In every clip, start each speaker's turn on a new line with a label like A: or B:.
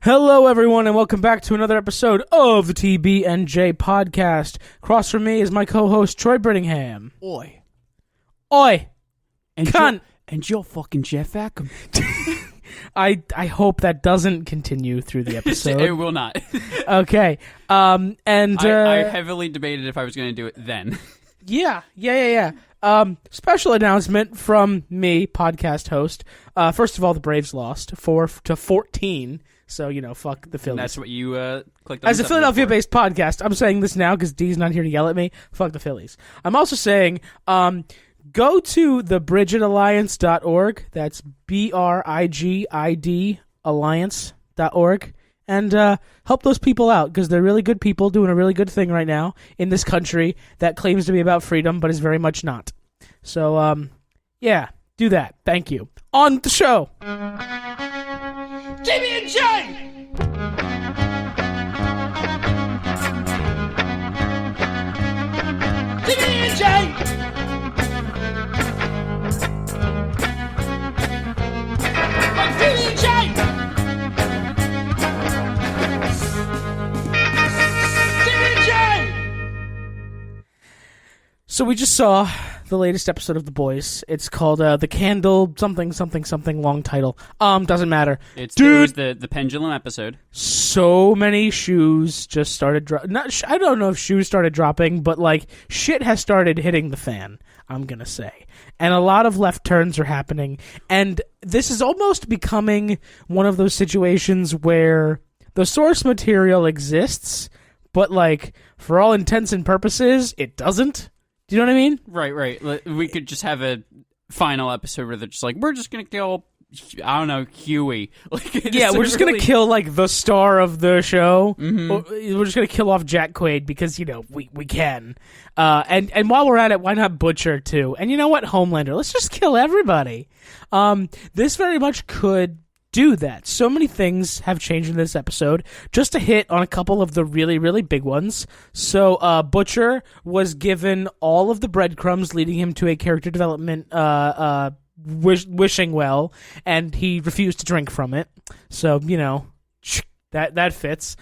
A: Hello, everyone, and welcome back to another episode of the TB&J podcast. Across from me is my co-host, Troy Brittingham.
B: Oi.
A: Oi!
B: And
A: Cunt!
B: You're fucking Jeff Ackham.
A: I hope that doesn't continue through the episode.
B: It will not.
A: Okay. I
B: heavily debated if I was going to do it then.
A: Yeah. Special announcement from me, podcast host. First of all, the Braves lost 4-14. So, fuck the Phillies.
B: And that's what you clicked on.
A: As a Philadelphia-based podcast, I'm saying this now because Dee's not here to yell at me. Fuck the Phillies. I'm also saying, go to thebridgetalliance.org. That's BRIGID alliance.org. And help those people out because they're really good people doing a really good thing right now in this country that claims to be about freedom but is very much not. So, yeah, do that. Thank you. On the show. TB&J! TB&J! So we just saw the latest episode of The Boys. It's called The Candle something long title. Doesn't matter.
B: It was the pendulum episode.
A: So many shoes just started I don't know if shoes started dropping, but like shit has started hitting the fan, I'm gonna say. And a lot of left turns are happening. And this is almost becoming one of those situations where the source material exists, but like for all intents and purposes, it doesn't. Do you know what I mean?
B: Right. We could just have a final episode where they're just like, we're just going to kill, I don't know, Huey.
A: We're just going to kill, like, the star of the show. Mm-hmm. We're just going to kill off Jack Quaid because, we can. And while we're at it, why not Butcher, too? And you know what? Homelander. Let's just kill everybody. This very much could do that. So many things have changed in this episode. Just to hit on a couple of the really, really big ones. So, Butcher was given all of the breadcrumbs leading him to a character development, wishing well, and he refused to drink from it. So, that fits.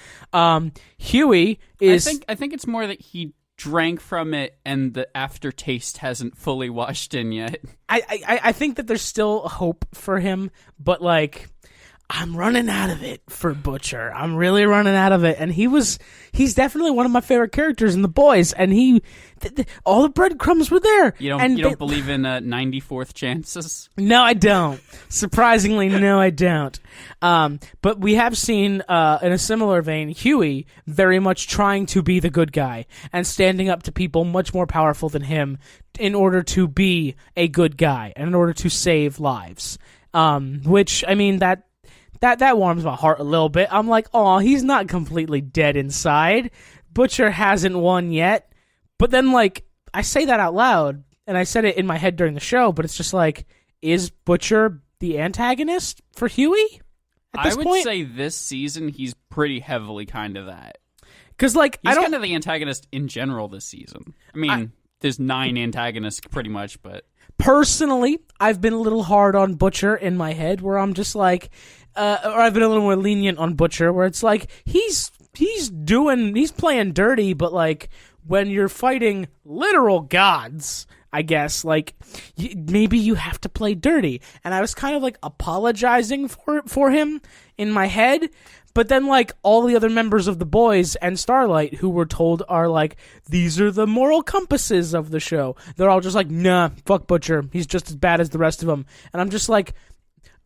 A: Huey is...
B: I think it's more that he drank from it and the aftertaste hasn't fully washed in yet.
A: I think that there's still hope for him, but like I'm running out of it for Butcher. I'm really running out of it, and he's definitely one of my favorite characters in The Boys, and all the breadcrumbs were there.
B: You don't believe in 94th chances?
A: No, I don't. Surprisingly, no, I don't. But we have seen, in a similar vein, Huey very much trying to be the good guy and standing up to people much more powerful than him in order to be a good guy and in order to save lives. Which, I mean, that warms my heart a little bit. I'm like, oh, he's not completely dead inside. Butcher hasn't won yet. But then, like, I say that out loud, and I said it in my head during the show, but it's just like, is Butcher the antagonist for Huey at this point?
B: I would say this season he's pretty heavily kind of that.
A: Because, like,
B: he's kind of the antagonist in general this season. I mean, there's 9 antagonists pretty much, but...
A: Personally, I've been a little hard on Butcher in my head, where I'm just like... or I've been a little more lenient on Butcher, where it's like, he's playing dirty, but, like, when you're fighting literal gods, I guess, like, maybe you have to play dirty. And I was kind of, like, apologizing for him in my head, but then, like, all the other members of The Boys and Starlight who were told are like, these are the moral compasses of the show. They're all just like, nah, fuck Butcher. He's just as bad as the rest of them. And I'm just like,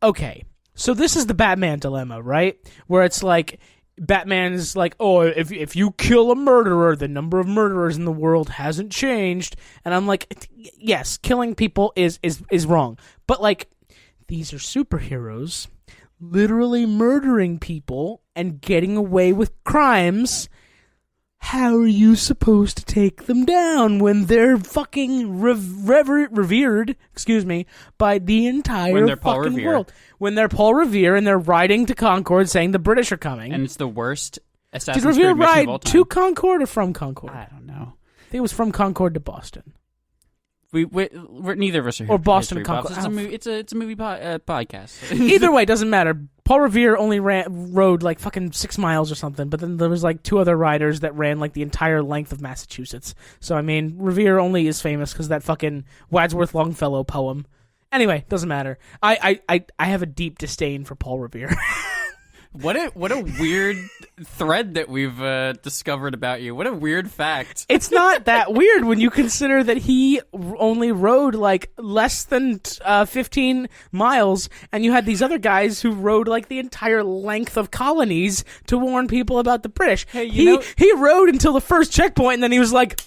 A: okay. So this is the Batman dilemma, right? Where it's like, Batman's like, oh, if you kill a murderer, the number of murderers in the world hasn't changed. And I'm like, yes, killing people is wrong. But, like, these are superheroes literally murdering people and getting away with crimes. How are you supposed to take them down when they're fucking revered, by the entire fucking world? When they're Paul Revere and they're riding to Concord saying the British are coming.
B: And it's the worst Assassin's Creed
A: mission
B: of all time.
A: Did Revere ride to Concord or from Concord?
B: I don't know.
A: I think it was from Concord to Boston.
B: We're neither of us are here.
A: Or Boston Concord.
B: It's a movie podcast.
A: Either way, doesn't matter. Paul Revere only rode like fucking 6 miles or something, but then there was like 2 other riders that ran like the entire length of Massachusetts. So I mean, Revere only is famous because that fucking Wadsworth Longfellow poem. Anyway, doesn't matter. I have a deep disdain for Paul Revere.
B: What a weird thread that we've discovered about you. What a weird fact.
A: It's not that weird when you consider that he only rode like less than 15 miles, and you had these other guys who rode like the entire length of colonies to warn people about the British.
B: Hey,
A: he rode until the first checkpoint, and then he was like,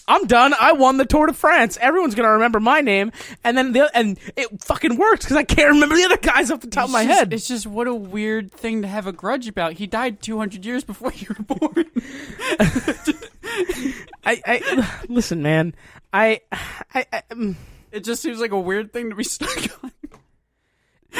A: I'm done. I won the Tour de France. Everyone's gonna remember my name, and then and it fucking worked because I can't remember the other guys off the top of my head.
B: It's just what a weird thing to have a grudge about. He died 200 years before you were born.
A: I listen, man.
B: It just seems like a weird thing to be stuck on.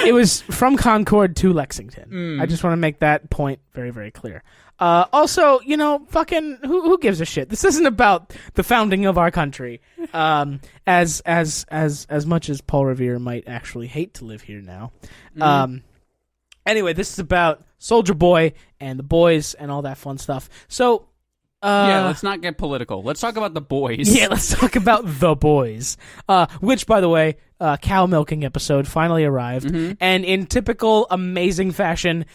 A: It was from Concord to Lexington. I just want to make that point very, very clear. Also, fucking who gives a shit? This isn't about the founding of our country. As much as Paul Revere might actually hate to live here now. Anyway, this is about Soldier Boy and the boys and all that fun stuff. So,
B: let's not get political. Let's talk about the boys.
A: Yeah, let's talk about the boys. Which, by the way, cow milking episode finally arrived, and in typical amazing fashion,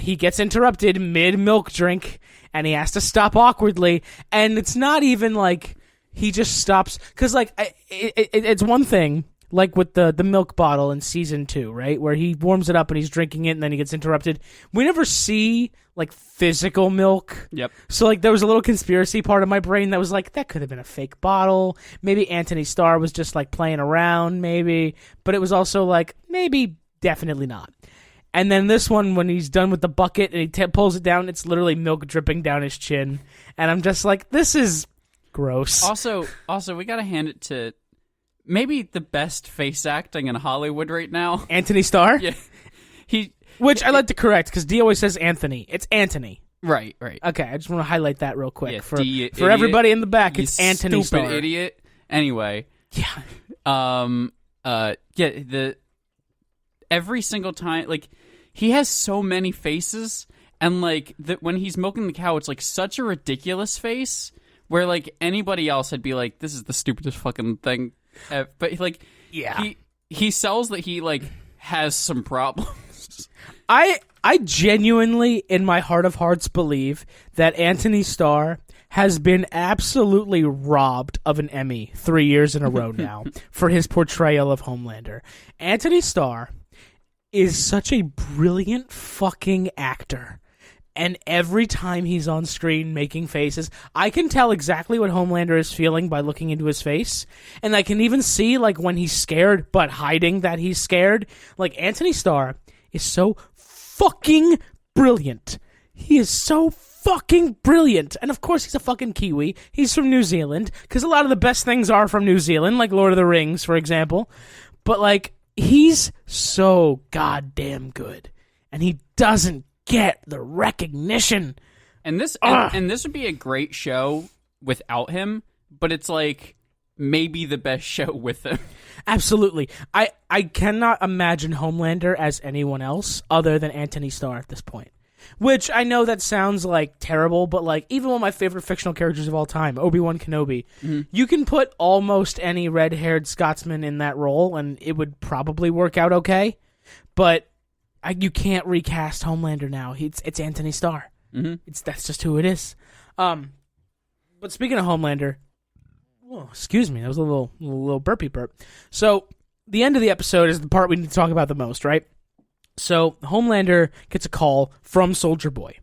A: he gets interrupted mid-milk drink, and he has to stop awkwardly, and it's not even like he just stops, because like, it's one thing, like with the milk bottle in season 2, right, where he warms it up and he's drinking it, and then he gets interrupted. We never see like physical milk.
B: Yep.
A: So like there was a little conspiracy part of my brain that was like, that could have been a fake bottle. Maybe Anthony Starr was just like playing around, maybe. But it was also like, maybe, definitely not. And then this one, when he's done with the bucket and he pulls it down, it's literally milk dripping down his chin. And I'm just like, this is gross.
B: Also, we gotta hand it to maybe the best face acting in Hollywood right now.
A: Anthony Starr?
B: Yeah.
A: Which I like to correct, because D always says Anthony. It's Anthony.
B: Right.
A: Okay, I just want to highlight that real quick.
B: Yeah,
A: for
B: idiot,
A: everybody in the back, it's Anthony
B: stupid
A: Starr.
B: idiot. Anyway.
A: Yeah.
B: Every single time, like, he has so many faces, and like when he's milking the cow, it's like such a ridiculous face where like anybody else would be like, this is the stupidest fucking thing. But like,
A: yeah,
B: he sells that he like has some problems.
A: I genuinely, in my heart of hearts, believe that Anthony Starr has been absolutely robbed of an Emmy 3 years in a row now for his portrayal of Homelander. Anthony Starr is such a brilliant fucking actor. And every time he's on screen making faces, I can tell exactly what Homelander is feeling by looking into his face. And I can even see, like, when he's scared, but hiding that he's scared. Like, Anthony Starr is so fucking brilliant. He is so fucking brilliant. And of course he's a fucking Kiwi. He's from New Zealand, because a lot of the best things are from New Zealand, like Lord of the Rings, for example. But, like, he's so goddamn good. And he doesn't get the recognition.
B: And this and this would be a great show without him, but it's like maybe the best show with him.
A: Absolutely. I cannot imagine Homelander as anyone else other than Anthony Starr at this point. Which I know that sounds like terrible, but like even one of my favorite fictional characters of all time, Obi-Wan Kenobi, you can put almost any red-haired Scotsman in that role and it would probably work out okay. But you can't recast Homelander now. It's Anthony Starr. That's just who it is. But speaking of Homelander, excuse me, that was a little burpy burp. So the end of the episode is the part we need to talk about the most, right? So Homelander gets a call from Soldier Boy,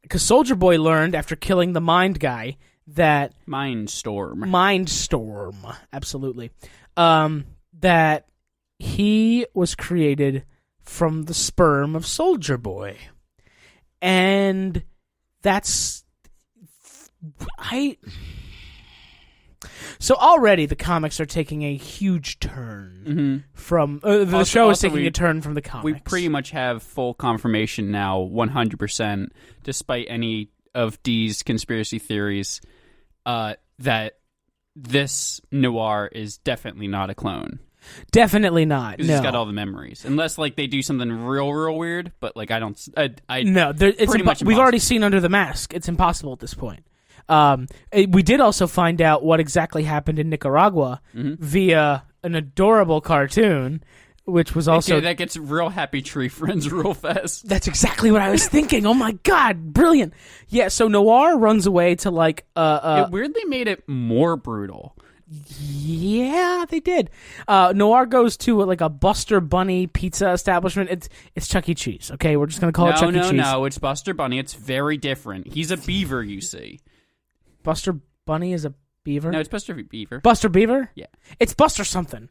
A: because Soldier Boy learned after killing the Mind guy that
B: Mindstorm,
A: absolutely, that he was created from the sperm of Soldier Boy. And that's... So already the comics are taking a huge turn from... the show is taking a turn from the comics.
B: We pretty much have full confirmation now, 100%, despite any of Dee's conspiracy theories, that this Noir is definitely not a clone.
A: Definitely not.
B: Because
A: No.
B: he's got all the memories. Unless, like, they do something real weird, but, like, I don't...
A: No, it's
B: pretty much
A: we've already
B: impossible.
A: seen Under the Mask. It's impossible at this point. We did also find out what exactly happened in Nicaragua via an adorable cartoon, which was also...
B: That gets real Happy Tree Friends real fast.
A: That's exactly what I was thinking. Oh my god, brilliant. Yeah, so Noir runs away to, like...
B: It weirdly made it more brutal.
A: Yeah, they did. Noir goes to like a Buster Bunny pizza establishment. It's Chuck E. Cheese. Okay, we're just gonna call it Chuck E. Cheese.
B: No, it's Buster Bunny. It's very different. He's a beaver, you see.
A: Buster Bunny is a beaver.
B: No, it's Buster Beaver.
A: Buster Beaver.
B: Yeah,
A: it's Buster something.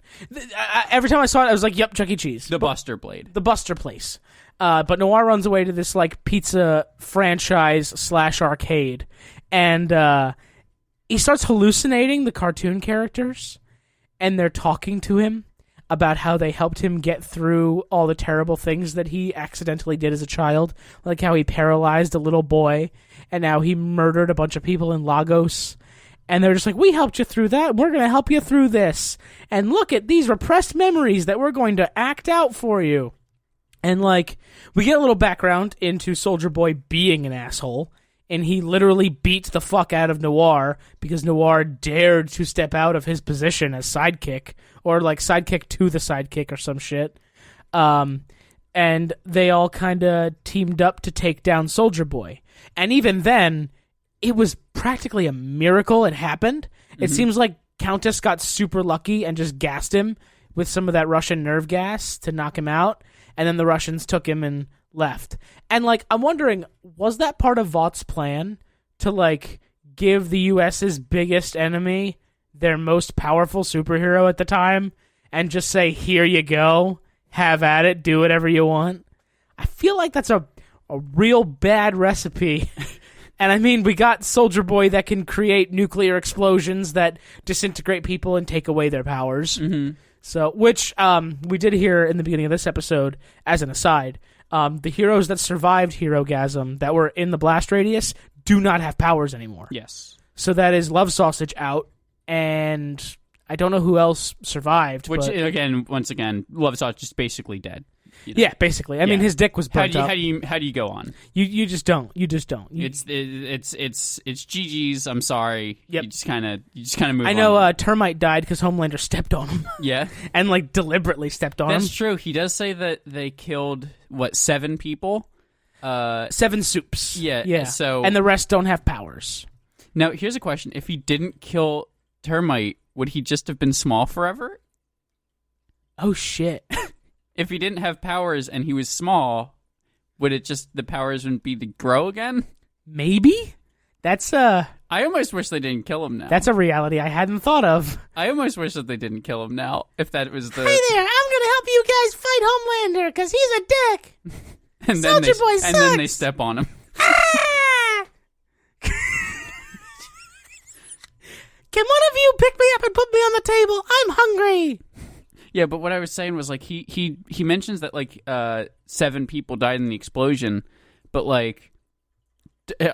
A: Every time I saw it, I was like, "Yep, Chuck E. Cheese."
B: the Buster Blade.
A: The Buster place. But Noir runs away to this like pizza franchise / arcade, and he starts hallucinating the cartoon characters, and they're talking to him about how they helped him get through all the terrible things that he accidentally did as a child, like how he paralyzed a little boy, and now he murdered a bunch of people in Lagos. And they're just like, we helped you through that, we're going to help you through this. And look at these repressed memories that we're going to act out for you. And, like, we get a little background into Soldier Boy being an asshole, and he literally beats the fuck out of Noir because Noir dared to step out of his position as sidekick, or like sidekick to the sidekick or some shit. And they all kind of teamed up to take down Soldier Boy. And even then, it was practically a miracle it happened. It seems like Countess got super lucky and just gassed him with some of that Russian nerve gas to knock him out, and then the Russians took him and left. And, like, I'm wondering, was that part of Vought's plan to, like, give the U.S.'s biggest enemy their most powerful superhero at the time and just say, here you go, have at it, do whatever you want? I feel like that's a real bad recipe. And, I mean, we got Soldier Boy that can create nuclear explosions that disintegrate people and take away their powers. So, which we did hear in the beginning of this episode, as an aside, the heroes that survived Herogasm that were in the blast radius do not have powers anymore.
B: Yes.
A: So that is Love Sausage out, and I don't know who else survived.
B: Which,
A: but...
B: again, once again, Love Sausage is basically dead. You know?
A: Yeah, basically. I mean, his dick was burnt up.
B: How do you go on?
A: You just don't.
B: It's GG's. I'm sorry.
A: Yep.
B: You just kind of move on.
A: I know Termite died because Homelander stepped on him.
B: Yeah.
A: And, like, deliberately stepped on him.
B: That's true. He does say that they killed, 7 people?
A: 7 soups.
B: Yeah. So,
A: and the rest don't have powers.
B: Now, here's a question. If he didn't kill Termite, would he just have been small forever?
A: Oh, shit.
B: If he didn't have powers and he was small, would it just, the powers wouldn't be to grow again?
A: Maybe? That's
B: I almost wish they didn't kill him now.
A: That's a reality I hadn't thought of.
B: I almost wish that they didn't kill him now, if that was the...
A: Hey there, I'm gonna help you guys fight Homelander, because he's a dick!
B: and
A: Soldier Boy sucks!
B: And then they step on him.
A: Ah! Can one of you pick me up and put me on the table? I'm hungry!
B: Yeah, but what I was saying was, like, he mentions that, like, 7 people died in the explosion, but, like,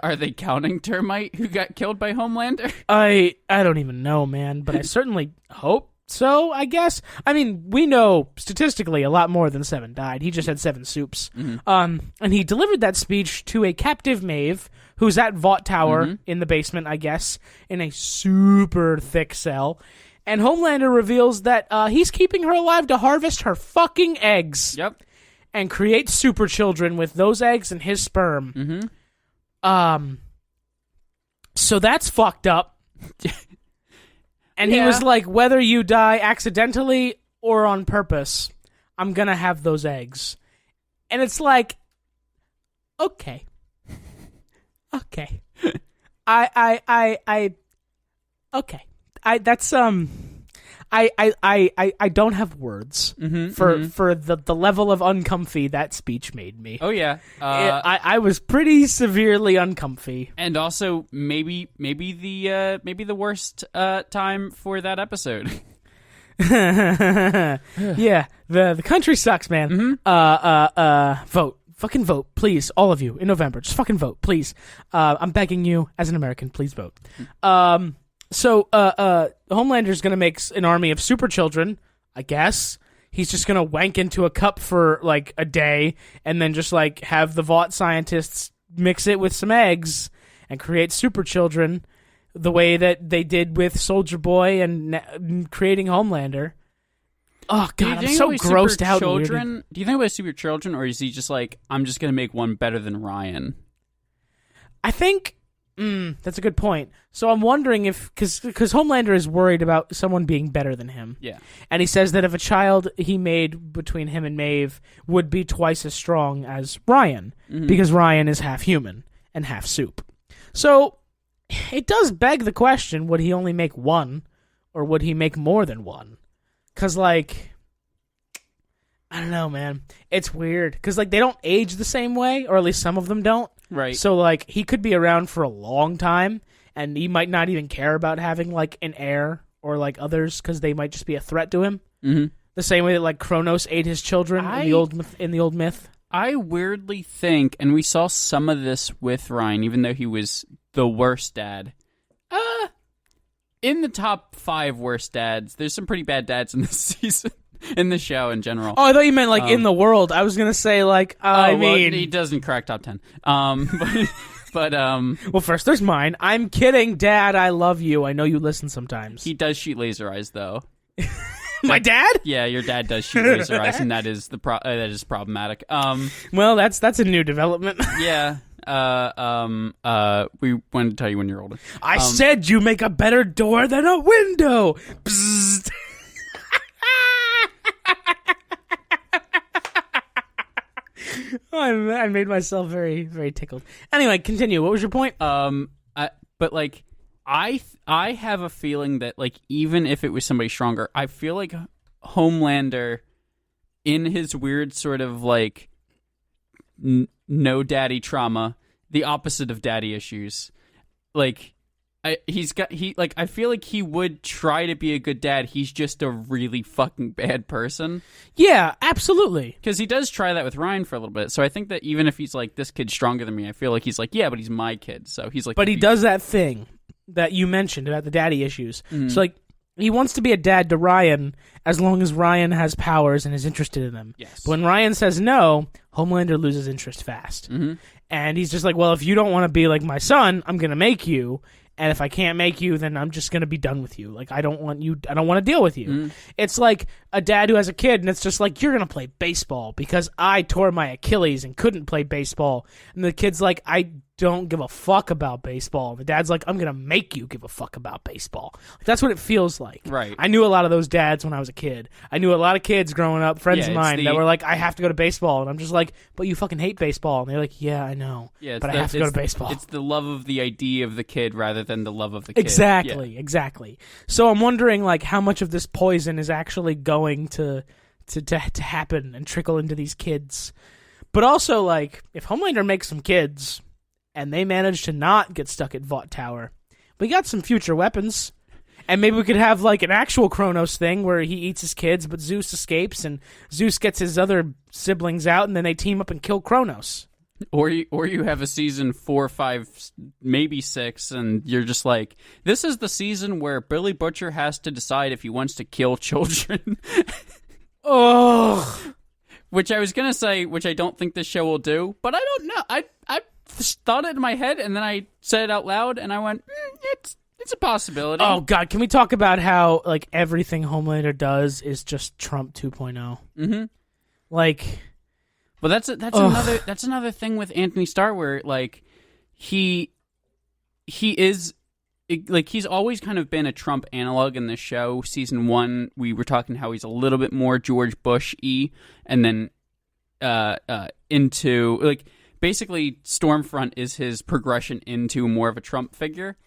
B: are they counting Termite who got killed by Homelander?
A: I don't even know, man, but I certainly hope so, I guess. I mean, we know statistically a lot more than 7 died. He just had 7 soups. And he delivered that speech to a captive Maeve who's at Vought Tower in the basement, I guess, in a super thick cell. And Homelander reveals that he's keeping her alive to harvest her fucking eggs.
B: Yep.
A: And create super children with those eggs and his sperm. So that's fucked up. And he was like, whether you die accidentally or on purpose, I'm gonna have those eggs. And it's like, okay. Okay. Okay. I don't have words for the level of uncomfy that speech made me.
B: Oh yeah,
A: I was pretty severely uncomfy,
B: and also maybe the worst time for that episode.
A: Yeah, the country sucks, man. Vote. Fucking vote, please, all of you, in November. Just fucking vote, please. I'm begging you, as an American, please vote. So Homelander's gonna make an army of super children I guess. He's just gonna wank into a cup for like a day and then just like have the Vought scientists mix it with some eggs and create super children the way that they did with Soldier Boy and creating Homelander. Oh god, I'm so grossed out.
B: Children? Do you think about super children, or is he just like, I'm just gonna make one better than Ryan?
A: I think that's a good point. So I'm wondering if, because Homelander is worried about someone being better than him.
B: Yeah.
A: And he says that if a child he made between him and Maeve would be twice as strong as Ryan, because Ryan is half human and half soup. So it does beg the question, would he only make one, or would he make more than one? Because, like, I don't know, man. It's weird. Because, like, they don't age the same way, or at least some of them don't.
B: Right.
A: So, like, he could be around for a long time, and he might not even care about having, like, an heir or, like, others, because they might just be a threat to him.
B: Mm-hmm.
A: The same way that, like, Kronos ate his children in the old myth.
B: I weirdly think, and we saw some of this with Ryan, even though he was the worst dad. In the top 5 worst dads, there's some pretty bad dads in this season. In the show in general.
A: Oh, I thought you meant, like, in the world. I was going to say, like, I mean...
B: Well, he doesn't crack top 10.
A: Well, first, there's mine. I'm kidding, Dad. I love you. I know you listen sometimes.
B: He does shoot laser eyes, though.
A: My dad?
B: Yeah, your dad does shoot laser eyes, and that is that is problematic.
A: Well, that's a new development.
B: Yeah. We wanted to tell you when you're older.
A: I said you make a better door than a window. Bzzzt. I made myself very, very tickled. Anyway, continue. What was your point?
B: But like, I have a feeling that like even if it was somebody stronger, I feel like Homelander, in his weird sort of like no daddy trauma, the opposite of daddy issues, like. I feel like he would try to be a good dad. He's just a really fucking bad person.
A: Yeah, absolutely.
B: Because he does try that with Ryan for a little bit. So I think that even if he's like, this kid's stronger than me, I feel like he's like, yeah, but he's my kid. So he's like...
A: But he does that thing that you mentioned about the daddy issues. Mm-hmm. So, like, he wants to be a dad to Ryan as long as Ryan has powers and is interested in them.
B: Yes.
A: But when Ryan says no, Homelander loses interest fast.
B: Mm-hmm.
A: And he's just like, well, if you don't want to be like my son, I'm going to make you. And if I can't make you, then I'm just going to be done with you. Like, I don't want to deal with you. Mm. It's like a dad who has a kid, and it's just like, you're going to play baseball because I tore my Achilles and couldn't play baseball. And the kid's like, I don't give a fuck about baseball. And the dad's like, I'm going to make you give a fuck about baseball. Like, that's what it feels like.
B: Right.
A: I knew a lot of those dads when I was a kid. I knew a lot of kids growing up, friends of mine, that were like, I have to go to baseball. And I'm just like, but you fucking hate baseball. And they're like, yeah, I know. Yeah, but I have to go to baseball.
B: It's the love of the idea of the kid rather than the love of the kid.
A: Exactly. So I'm wondering, like, how much of this poison is actually going to happen and trickle into these kids. But also, like, if Homelander makes some kids and they manage to not get stuck at Vought Tower, we got some future weapons. And maybe we could have, like, an actual Kronos thing where he eats his kids, but Zeus escapes, and Zeus gets his other siblings out, and then they team up and kill Kronos.
B: Or you have a season 4, 5, maybe 6, and you're just like, this is the season where Billy Butcher has to decide if he wants to kill children.
A: Oh,
B: which I was gonna say, which I don't think this show will do, but I don't know. I thought it in my head, and then I said it out loud, and I went, it's a possibility.
A: Oh god, can we talk about how like everything Homelander does is just Trump 2.0? Mm-hmm. Like.
B: But that's another thing with Anthony Starr where like he is like he's always kind of been a Trump analog in this show. Season 1 we were talking how he's a little bit more George Bush-y, and then into like basically Stormfront is his progression into more of a Trump figure.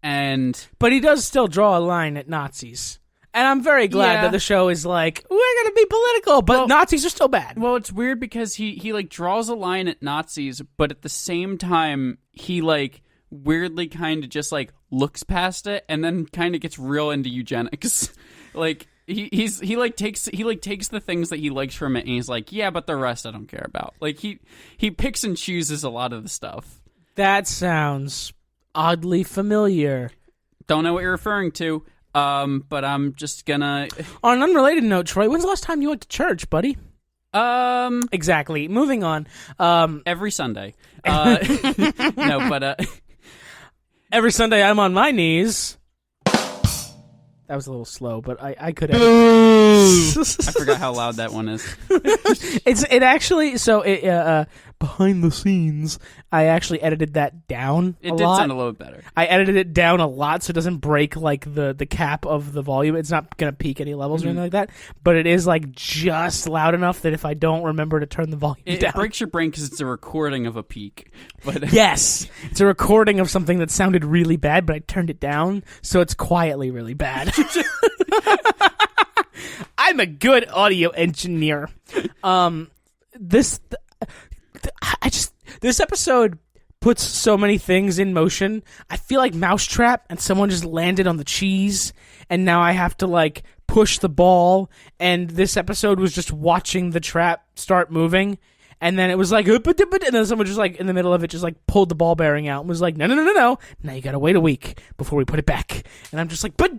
B: But
A: he does still draw a line at Nazis. And I'm very glad that the show is like, we're going to be political, but Nazis are still bad.
B: Well, it's weird because he like draws a line at Nazis, but at the same time, he like weirdly kind of just like looks past it and then kind of gets real into eugenics. Like he takes the things that he likes from it and he's like, yeah, but the rest I don't care about. Like he picks and chooses a lot of the stuff.
A: That sounds oddly familiar.
B: Don't know what you're referring to. But I'm just gonna.
A: On an unrelated note, Troy, when's the last time you went to church, buddy? Exactly. Moving on.
B: Every Sunday. No, but
A: every Sunday I'm on my knees. That was a little slow, but I could have.
B: I forgot how loud that one is.
A: It actually, so behind the scenes, I actually edited that down a lot.
B: It did sound a little bit better.
A: I edited it down a lot so it doesn't break like the cap of the volume. It's not going to peak any levels or anything like that, but it is like just loud enough that if I don't remember to turn the volume down.
B: It breaks your brain because it's a recording of a peak. But
A: yes, it's a recording of something that sounded really bad, but I turned it down, so it's quietly really bad. I'm a good audio engineer. This episode puts so many things in motion. I feel like Mousetrap, and someone just landed on the cheese, and now I have to like push the ball. And this episode was just watching the trap start moving, and then it was like, and then someone just like in the middle of it just like pulled the ball bearing out and was like, no. Now you gotta wait a week before we put it back. And I'm just like, but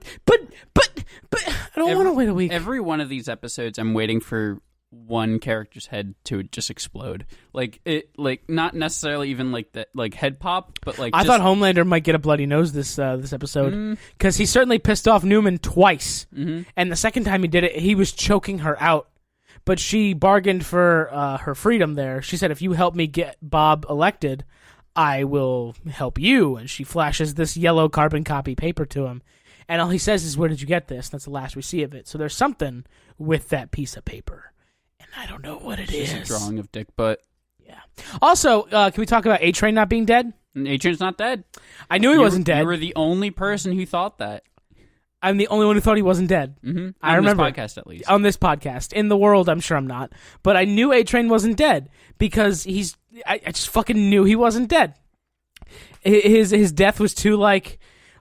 A: I don't want to wait a week.
B: Every one of these episodes, I'm waiting for one character's head to just explode. Like not necessarily even like that, like head pop, but like
A: I thought Homelander might get a bloody nose this episode because he certainly pissed off Newman twice, and the second time he did it, he was choking her out. But she bargained for her freedom there. She said, if you help me get Bob elected, I will help you. And she flashes this yellow carbon copy paper to him. And all he says is, where did you get this? That's the last we see of it. So there's something with that piece of paper. And I don't know what it is.
B: It's a drawing of dick butt.
A: Yeah. Also, can we talk about A-Train not being dead?
B: A-Train's not dead.
A: I knew he wasn't dead.
B: You were the only person who thought that.
A: I'm the only one who thought he wasn't dead.
B: Mm-hmm.
A: I remember.
B: On this podcast, at least.
A: On this podcast. In the world, I'm sure I'm not. But I knew A-Train wasn't dead because I just fucking knew he wasn't dead. His death was too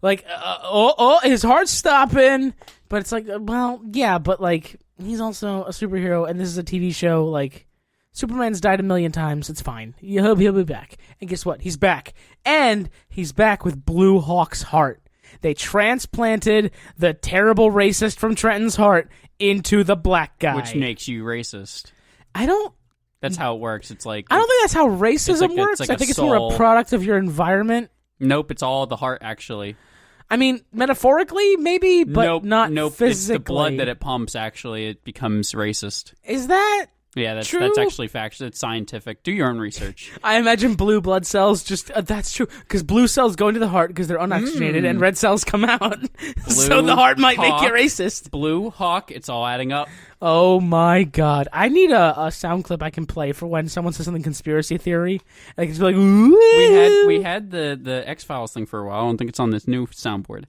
A: his heart's stopping. But it's like, well, yeah, but like, he's also a superhero and this is a TV show. Like, Superman's died a million times. It's fine. He'll be back. And guess what? He's back. And he's back with Blue Hawk's heart. They transplanted the terrible racist from Trenton's heart into the black guy.
B: Which makes you racist. That's how it works. It's like...
A: I don't think that's how racism works. I think it's more a product of your environment.
B: Nope, it's all the heart, actually.
A: I mean, metaphorically, maybe, but not physically.
B: It's the blood that it pumps, actually. It becomes racist.
A: Is that...
B: Yeah, that's
A: true?
B: That's actually factual. It's scientific. Do your own research.
A: I imagine blue blood cells just... that's true, because blue cells go into the heart because they're unoxygenated, and red cells come out. So the heart might make you racist.
B: Blue Hawk, it's all adding up.
A: Oh my god. I need a sound clip I can play for when someone says something conspiracy theory. I can just be like, ooh.
B: We had the X-Files thing for a while. I don't think it's on this new soundboard.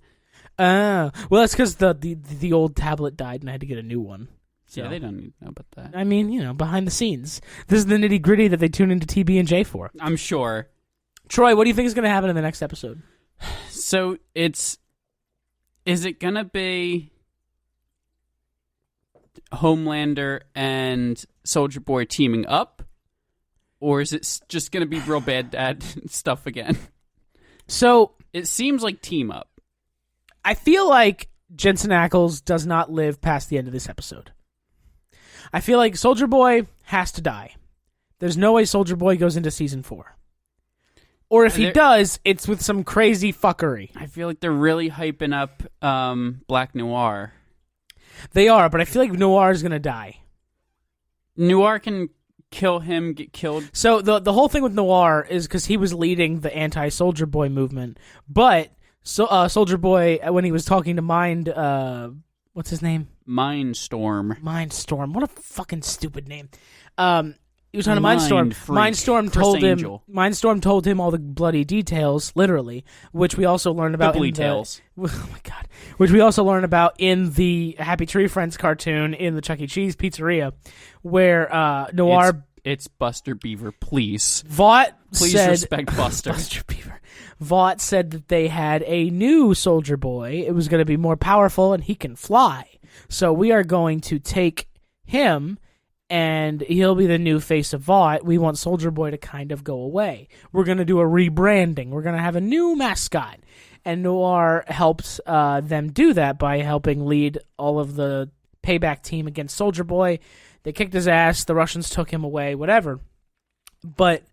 A: Well, that's because the old tablet died and I had to get a new one. So,
B: yeah, they don't need to know about that.
A: I mean, behind the scenes. This is the nitty-gritty that they tune into TB&J for.
B: I'm sure.
A: Troy, what do you think is going to happen in the next episode?
B: So, is it going to be Homelander and Soldier Boy teaming up? Or is it just going to be real bad dad stuff again?
A: So...
B: It seems like team up.
A: I feel like Jensen Ackles does not live past the end of this episode. I feel like Soldier Boy has to die. There's no way Soldier Boy goes into season 4. Or if he does, it's with some crazy fuckery.
B: I feel like they're really hyping up Black Noir.
A: They are, but I feel like Noir is going to die.
B: Noir can kill him, get killed.
A: So the whole thing with Noir is because he was leading the anti-Soldier Boy movement. But Soldier Boy, when he was talking to Mind... what's his name?
B: Mindstorm.
A: Mindstorm. What a fucking stupid name. He was talking to Mindstorm. Mindstorm told him all the bloody details, literally, which we also learned about
B: in details.
A: Oh my god. Which we also learned about in the Happy Tree Friends cartoon in the Chuck E. Cheese pizzeria, where Noir...
B: It's Buster Beaver, please.
A: Please
B: respect Buster.
A: Buster Beaver. Vought said that they had a new Soldier Boy. It was going to be more powerful, and he can fly. So we are going to take him, and he'll be the new face of Vought. We want Soldier Boy to kind of go away. We're going to do a rebranding. We're going to have a new mascot. and Noir helped them do that by helping lead all of the payback team against Soldier Boy. They kicked his ass, the Russians took him away, whatever. But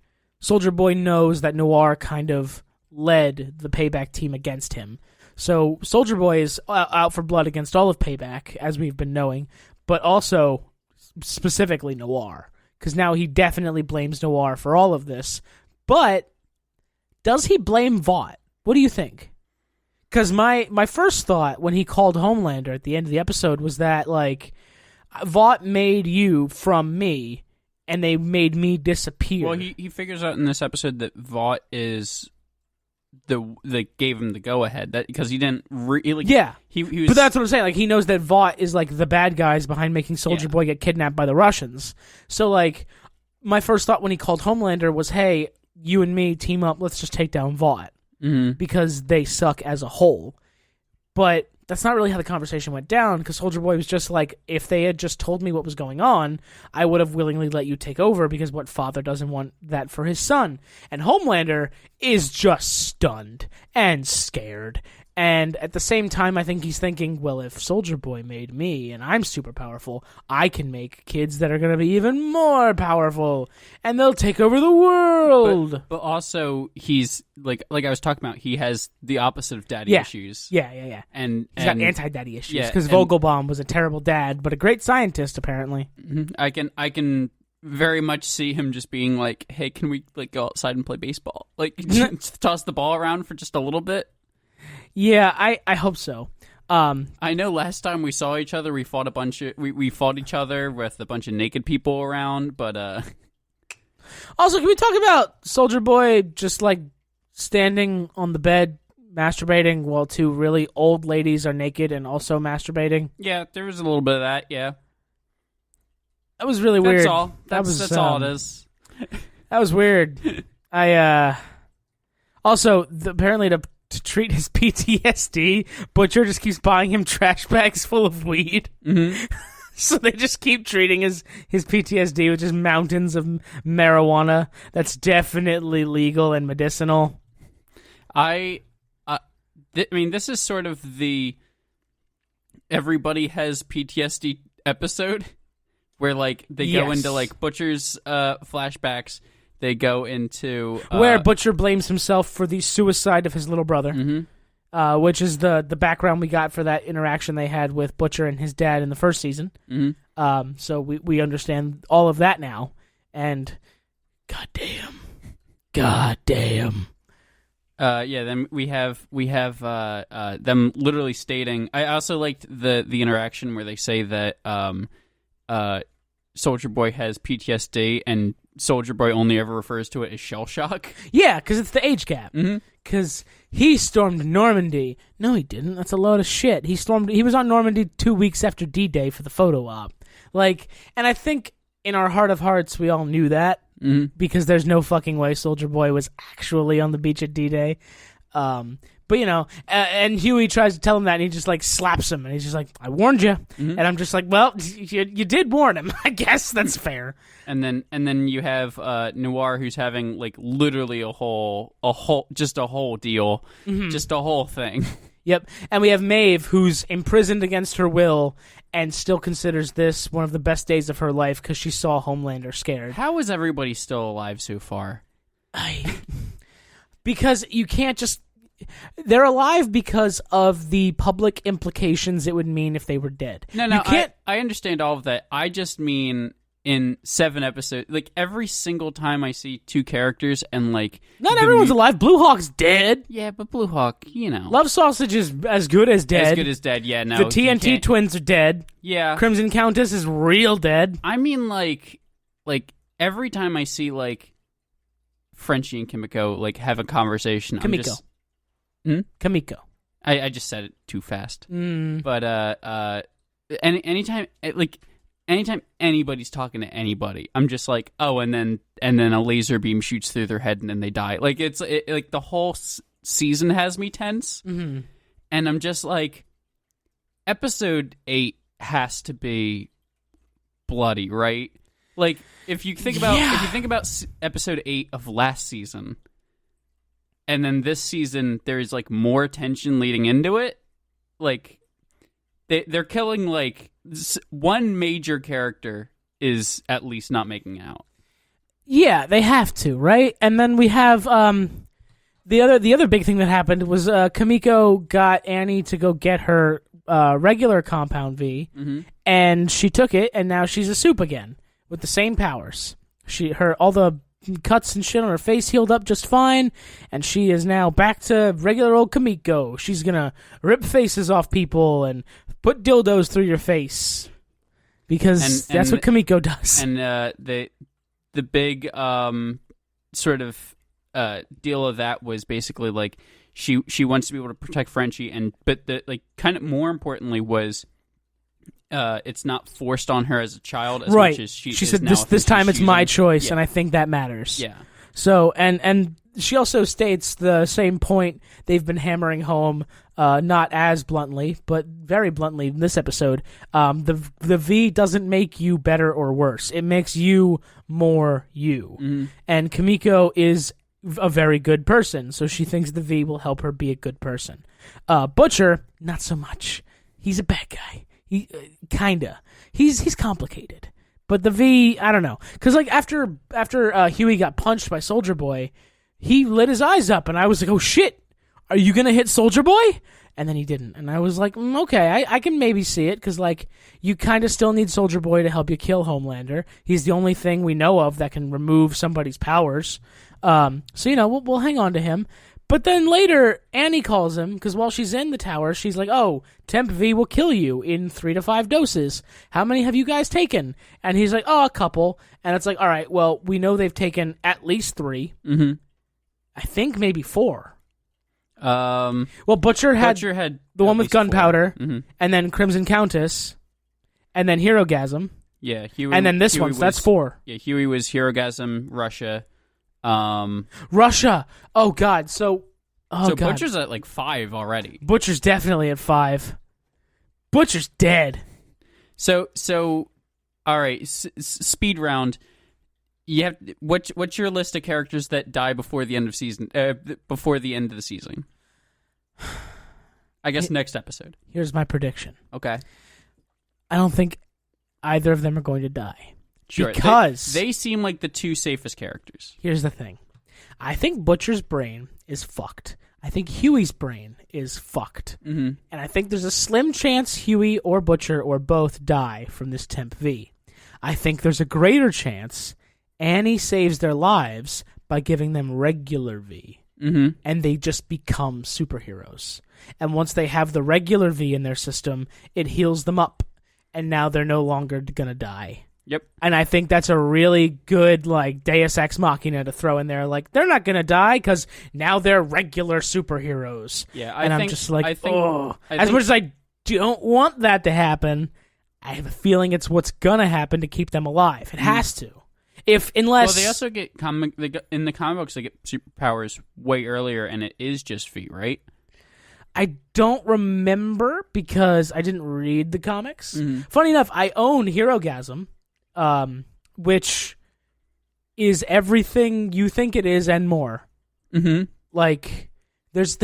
A: Soldier Boy knows that Noir kind of led the payback team against him. So Soldier Boy is out for blood against all of Payback, as we've been knowing, but also specifically Noir, because now he definitely blames Noir for all of this. But does he blame Vought? What do you think? Because my first thought when he called Homelander at the end of the episode was that, like, Vought made you from me, and they made me disappear.
B: Well, he figures out in this episode that Vought is the gave him the go ahead, that because he didn't he was,
A: but that's what I'm saying. Like, he knows that Vought is like the bad guys behind making Soldier Boy get kidnapped by the Russians. So, like, my first thought when he called Homelander was, hey, you and me team up, let's just take down Vought. Because they suck as a whole. But that's not really how the conversation went down, because Soldier Boy was just like, if they had just told me what was going on, I would have willingly let you take over, because what father doesn't want that for his son? And Homelander is just stunned and scared. And at the same time, I think he's thinking, well, if Soldier Boy made me and I'm super powerful, I can make kids that are going to be even more powerful, and they'll take over the world.
B: But also, he's, like I was talking about, he has the opposite of daddy issues.
A: Yeah.
B: And
A: he's got anti-daddy issues, because
B: and
A: Vogelbaum was a terrible dad, but a great scientist, apparently.
B: I can very much see him just being like, hey, can we, like, go outside and play baseball? Like, just toss the ball around for just a little bit.
A: Yeah, I hope so.
B: I know last time we saw each other, we fought we fought each other with a bunch of naked people around, but
A: Also, can we talk about Soldier Boy just, like, standing on the bed masturbating while two really old ladies are naked and also masturbating?
B: Yeah, there was a little bit of that, yeah.
A: That was really weird.
B: That's all. That's all it is.
A: That was weird. Also, apparently to treat his PTSD, Butcher just keeps buying him trash bags full of weed. So they just keep treating his PTSD with just mountains of marijuana that's definitely legal and medicinal.
B: I mean, this is sort of the everybody has PTSD episode where, like, they go into, like, Butcher's flashbacks. They go into
A: where Butcher blames himself for the suicide of his little brother, which is the background we got for that interaction they had with Butcher and his dad in the first season. So we understand all of that now, and goddamn.
B: Then we have them literally stating. I also liked the interaction where they say that Soldier Boy has PTSD and Soldier Boy only ever refers to it as shell shock.
A: Yeah, because it's the age gap. Because he stormed Normandy. No, he didn't. That's a load of shit. He was on Normandy 2 weeks after D-Day for the photo op. Like, and I think in our heart of hearts we all knew that, because there's no fucking way Soldier Boy was actually on the beach at D-Day. But, you know, and Huey tries to tell him that, and he just, like, slaps him, and he's just like, I warned you. And I'm just like, well, you did warn him. I guess that's fair.
B: And then you have Noir, who's having, like, literally a whole deal, just a whole thing.
A: Yep. And we have Maeve, who's imprisoned against her will and still considers this one of the best days of her life because she saw Homelander scared.
B: How is everybody still alive so far?
A: Because you can't just... They're alive because of the public implications it would mean if they were dead.
B: No,
A: you can't...
B: I understand all of that. I just mean in 7 episodes, like, every single time I see 2 characters and, like...
A: Not everyone's alive. Blue Hawk's dead.
B: Yeah, but Blue Hawk, you know...
A: Love Sausage is as good as dead.
B: As good as dead, yeah, no.
A: The TNT twins are dead.
B: Yeah.
A: Crimson Countess is real dead.
B: I mean, like every time I see, like, Frenchie and Kimiko, like, have a conversation,
A: Kimiko.
B: I'm just...
A: Kimiko.
B: I just said it too fast. But anytime anybody's talking to anybody, I'm just like, oh, and then a laser beam shoots through their head and then they die. Like, like the whole season has me tense, and I'm just like, episode 8 has to be bloody, right? Like, if you think about episode 8 of last season, and then this season there's like more tension leading into it. Like they're killing like one major character is at least not making out.
A: Yeah, they have to, right? And then we have the other big thing that happened was Kimiko got Annie to go get her regular Compound V, and she took it, and now she's a soup again with the same powers. All the cuts and shit on her face healed up just fine, and she is now back to regular old Kimiko. She's gonna rip faces off people and put dildos through your face because that's what Kimiko does.
B: And the big sort of deal of that was basically like she wants to be able to protect Frenchie, but the like kind of more importantly was it's not forced on her as a child as much as she
A: said
B: now
A: this time it's my choice,
B: yeah.
A: and I think that matters.
B: Yeah.
A: So and she also states the same point they've been hammering home, not as bluntly, but very bluntly in this episode. The V doesn't make you better or worse; it makes you more you. Mm-hmm. And Kimiko is a very good person, so she thinks the V will help her be a good person. Butcher, not so much. He's a bad guy. He kinda. He's complicated. But the V, I don't know, because like after Huey got punched by Soldier Boy, he lit his eyes up, and I was like, oh shit, are you gonna hit Soldier Boy? And then he didn't, and I was like, okay, I can maybe see it, because like you kind of still need Soldier Boy to help you kill Homelander. He's the only thing we know of that can remove somebody's powers. So you know we'll hang on to him. But then later, Annie calls him, because while she's in the tower, she's like, oh, Temp V will kill you in 3 to 5 doses. How many have you guys taken? And he's like, oh, a couple. And it's like, all right, well, we know they've taken at least 3.
B: Mm-hmm.
A: I think maybe 4.
B: Well,
A: Butcher had the one with gunpowder, and then Crimson Countess, and then Herogasm.
B: Yeah, Huey.
A: And then this one, so that's 4.
B: Yeah, Huey was Herogasm, Russia.
A: Russia. Oh God. So God.
B: Butcher's at like 5 already.
A: Butcher's definitely at 5. Butcher's dead.
B: So all right. Speed round. You have what's your list of characters that die before the end of season? Before the end of the season. I guess next episode.
A: Here's my prediction.
B: Okay.
A: I don't think either of them are going to die.
B: Sure,
A: because
B: they seem like the 2 safest characters.
A: Here's the thing. I think Butcher's brain is fucked. I think Huey's brain is fucked. Mm-hmm. And I think there's a slim chance Huey or Butcher or both die from this Temp V. I think there's a greater chance Annie saves their lives by giving them regular V. Mm-hmm. And they just become superheroes. And once they have the regular V in their system, it heals them up. And now they're no longer going to die.
B: Yep.
A: And I think that's a really good, like, Deus Ex Machina to throw in there. Like, they're not going to die because now they're regular superheroes.
B: Yeah,
A: I'm just like, as much as I don't want that to happen, I have a feeling it's what's going to happen to keep them alive. It has to. Unless...
B: Well, they also get in the comic books, they get superpowers way earlier, and it is just feet, right?
A: I don't remember because I didn't read the comics. Mm-hmm. Funny enough, I own Herogasm. Which is everything you think it is and more. Mm-hmm. Like, there's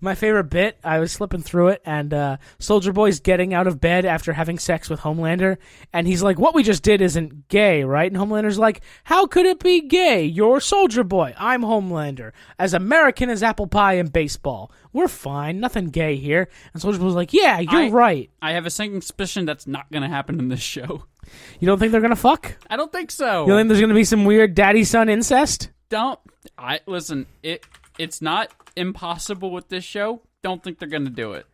A: my favorite bit. I was flipping through it, and Soldier Boy's getting out of bed after having sex with Homelander, and he's like, "What we just did isn't gay, right?" And Homelander's like, "How could it be gay? You're Soldier Boy. I'm Homelander. As American as apple pie and baseball. We're fine. Nothing gay here." And Soldier Boy's like, "Yeah, you're right."
B: I have a sinking suspicion that's not going to happen in this show.
A: You don't think they're gonna fuck?
B: I don't think so.
A: You don't think there's gonna be some weird daddy-son incest?
B: Listen. It's not impossible with this show. Don't think they're gonna do it.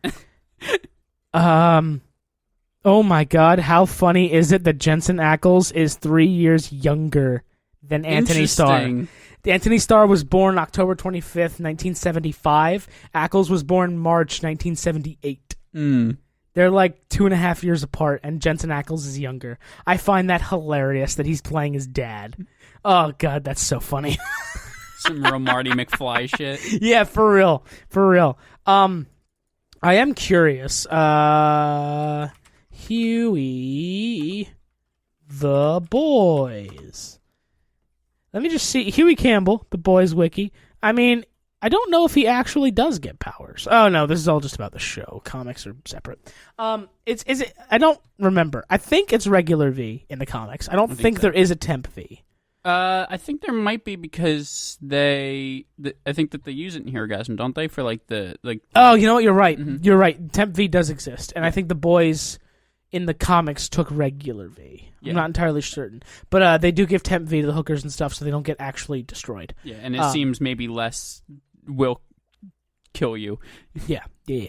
A: Oh my God! How funny is it that Jensen Ackles is 3 years younger than Anthony Starr? Anthony Starr was born October 25th, 1975. Ackles was born March 1978. They're like 2.5 years apart, and Jensen Ackles is younger. I find that hilarious that he's playing his dad. Oh, God, that's so funny.
B: Some real Marty McFly shit.
A: Yeah, for real. For real. I am curious. Huey, the boys. Let me just see. Huey Campbell, the boys wiki. I mean, I don't know if he actually does get powers. Oh no, this is all just about the show. Comics are separate. Is it? I don't remember. I think it's regular V in the comics. I don't think there is a temp V.
B: I think there might be because I think that they use it in Herogasm, don't they? For
A: Oh, you know what? You're right.
B: Mm-hmm.
A: You're right. Temp V does exist, and I think the boys in the comics took regular V.
B: Yeah.
A: I'm not entirely certain, but they do give temp V to the hookers and stuff, so they don't get actually destroyed.
B: Yeah, and it seems maybe less will kill you.
A: Yeah.
B: Who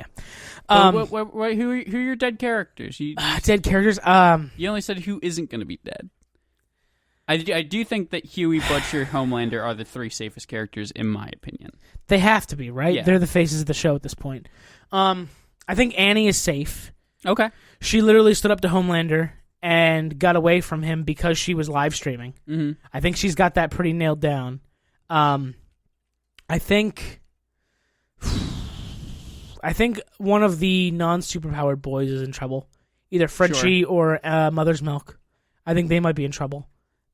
B: are your dead characters?
A: Dead characters.
B: You only said who isn't going to be dead. I do think that Huey, Butcher, Homelander are the three safest characters, in my opinion.
A: They have to be, right?
B: Yeah.
A: They're the faces of the show at this point. I think Annie is safe.
B: Okay.
A: She literally stood up to Homelander and got away from him because she was live streaming.
B: Mm-hmm.
A: I think she's got that pretty nailed down. I think one of the non-superpowered boys is in trouble. Either Frenchie or Mother's Milk. I think they might be in trouble.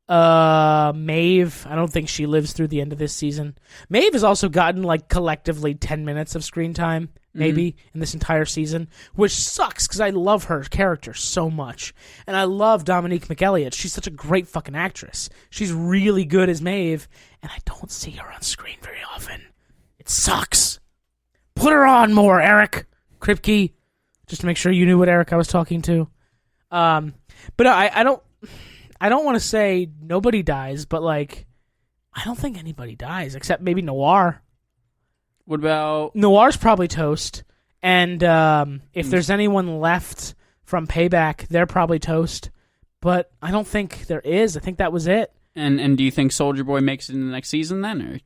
A: Maeve, I don't think she lives through the end of this season. Maeve has also gotten collectively 10 minutes of screen time, maybe, in this entire season, which sucks because I love her character so much. And I love Dominique McElliott. She's such a great fucking actress. She's really good as Maeve, and I don't see her on screen very often. It sucks. Put her on more, Eric Kripke, just to make sure you knew what Eric I was talking to. But no, I don't want to say nobody dies, but I don't think anybody dies except maybe Noir.
B: What about
A: Noir's probably toast, and if there's anyone left from Payback, they're probably toast. But I don't think there is. I think that was it.
B: And do you think Soldier Boy makes it in the next season then, or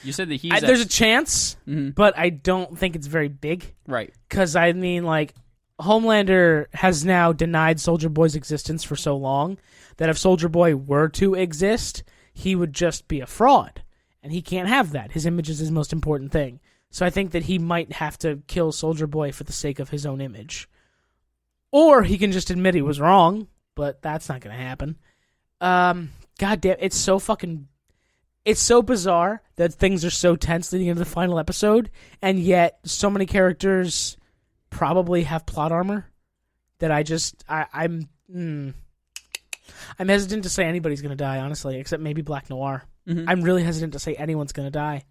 B: you said that he's
A: there's a chance, but I don't think it's very big.
B: Right?
A: Because I mean, Homelander has now denied Soldier Boy's existence for so long that if Soldier Boy were to exist, he would just be a fraud. And he can't have that. His image is his most important thing. So I think that he might have to kill Soldier Boy for the sake of his own image. Or he can just admit he was wrong, but that's not going to happen. God damn, it's so bizarre that things are so tense leading into the final episode, and yet so many characters probably have plot armor that I'm hesitant to say anybody's going to die, honestly, except maybe Black Noir. Mm-hmm. I'm really hesitant to say anyone's going to die.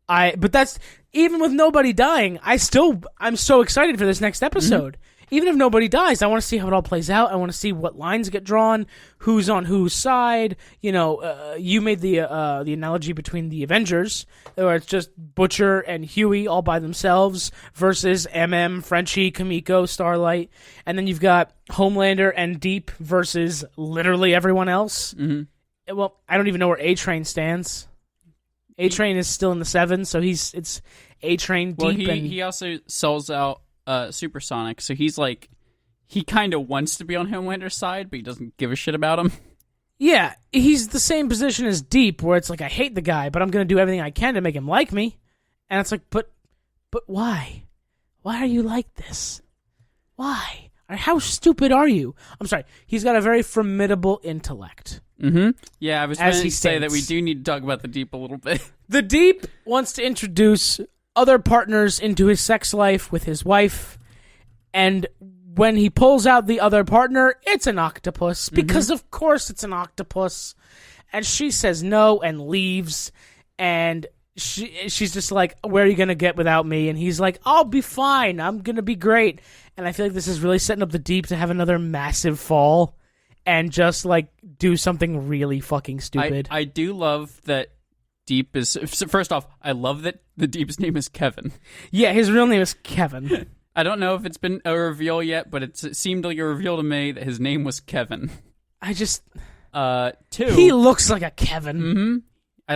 A: But that's even with nobody dying. I'm so excited for this next episode. Mm-hmm. Even if nobody dies, I want to see how it all plays out. I want to see what lines get drawn, who's on whose side. You made the analogy between the Avengers, where it's just Butcher and Huey all by themselves versus Frenchie, Kamiko, Starlight, and then you've got Homelander and Deep versus literally everyone else.
B: Mm-hmm.
A: Well, I don't even know where A-Train stands. A-Train is still in the 7, so it's A-Train, Deep,
B: and he also sells out Supersonic, so he kind of wants to be on Homelander's side, but he doesn't give a shit about him.
A: Yeah, he's the same position as Deep, where it's I hate the guy, but I'm going to do everything I can to make him like me. And it's but why? Why are you like this? Why? How stupid are you? I'm sorry, he's got a very formidable intellect.
B: Mm-hmm. Yeah, I was going to say
A: states.
B: that we do need to talk about the Deep a little bit.
A: The Deep wants to introduce other partners into his sex life with his wife, and when he pulls out the other partner, it's an octopus, because of course it's an octopus, and she says no and leaves, and she's just where are you gonna get without me? And he's like, I'll be fine, I'm gonna be great. And I feel like this is really setting up the Deep to have another massive fall and just do something really fucking stupid.
B: I do love that Deep is... First off, I love that the Deep's name is Kevin.
A: Yeah, his real name is Kevin.
B: I don't know if it's been a reveal yet, but it seemed like a reveal to me that his name was Kevin. Two...
A: He looks like a Kevin.
B: Mm-hmm.